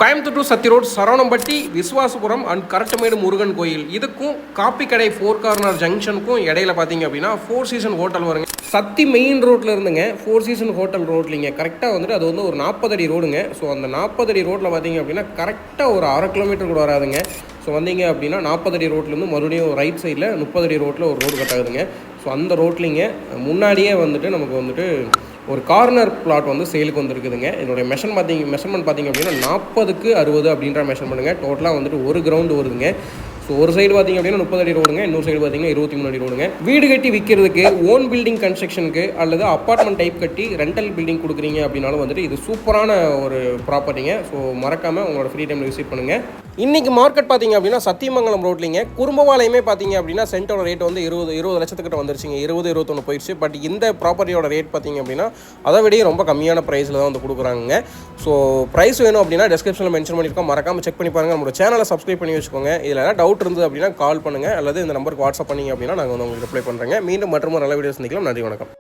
Coimbatore to Sathy road, Saravanampatti, Viswasapuram and Karattamedu Murugan கோயில், இதுக்கும் copy கடை 4 கார்னர் ஜங்ஷனுக்கும் இடையில பார்த்தீங்க அப்படின்னா 4 சீசன் ஹோட்டல் வருங்க. சத்தி மெயின் ரோட்டில் இருந்துங்க 4 சீசன் ஹோட்டல் ரோட்லிங்க கரெக்டாக வந்துட்டு அது வந்து ஒரு 40 அடி ரோடுங்க. ஸோ அந்த 40 அடி ரோட்டில் பார்த்தீங்க அப்படின்னா கரெக்டாக ஒரு 1/2 கிலோமீட்டர் கூட வராதுங்க. ஸோ வந்தீங்க அப்படின்னா 40 அடி ரோட்லேருந்து மறுபடியும் ரைட் சைடில் 30 அடி ரோட்டில் ஒரு ரோடு கட் ஆகுதுங்க. ஸோ அந்த ரோட்லிங்க முன்னாடியே வந்துட்டு நமக்கு வந்துட்டு ஒரு கார்னர் பிளாட் வந்து சேலுக்கு வந்துருக்குதுங்க. என்னுடைய மெஷர்மெண்ட் பார்த்தீங்க அப்படின்னா 40க்கு 60 அப்படின்ற மெஷர்மெண்ட்டுங்க. டோட்டலாக வந்துட்டு ஒரு கிரவுண்டு வருதுங்க. ஸோ ஒரு சைடு பார்த்திங்க அப்படின்னா 30 அடி ரோடுங்க, இன்னொரு சைடு பார்த்திங்கன்னா 23 அடி ரோடுங்க. வீடு கட்டி விற்கிறதுக்கு, ஓன் பில்டிங் கன்ஸ்ட்ரக்ஷனுக்கு அல்லது அப்பார்ட்மெண்ட் டைப் கட்டி ரெண்டல் பில்டிங் கொடுக்குறீங்க அப்படின்னாலும் வந்துட்டு இது சூப்பரான ஒரு ப்ராப்பர்ட்டிங்க. ஸோ மறக்காமல் உங்களோட ஃப்ரீ டைமில் விசிட் பண்ணுங்கள். இன்றைக்கி மார்க்கெட் பார்த்திங்க அப்படின்னா சத்தியமங்கலம் ரோட்லிங்க குறும்பவாலையுமே பார்த்திங்க அப்படின்னா சென்ட்டோட ரேட் வந்து 20 லட்சத்துக்கிட்ட வந்துருச்சுங்க. 20-21 போயிடுச்சு. பட் இந்த ப்ராப்பர்ட்டியோட ரேட் பார்த்திங்க அப்படின்னா அதை விட ரொம்ப கம்மியான ப்ரைஸில் தான் வந்து கொடுக்குறாங்க. ஸோ ப்ரைஸ் வேணும் அப்படின்னா டிஸ்கிரிப்ஷனில் மென்ஷன் பண்ணியிருக்கோம், மறக்காமல் செக் பண்ணி பாருங்கள். நம்மளோட சேனலை சப்ஸ்கிரைப் பண்ணி வச்சுக்கோங்க. இதில் டவுட் இருந்தது அப்படின்னா கால் பண்ணுங்கள் அல்லது இந்த நம்பருக்கு வாட்ஸ்அப் பண்ணிங்க அப்படின்னா நாங்கள் வந்து உங்களுக்கு ரிப்ளை பண்ணுறேங்க. மீண்டும் மற்றும் நல்ல வீடியோ சந்திக்கலாம். நன்றி, வணக்கம்.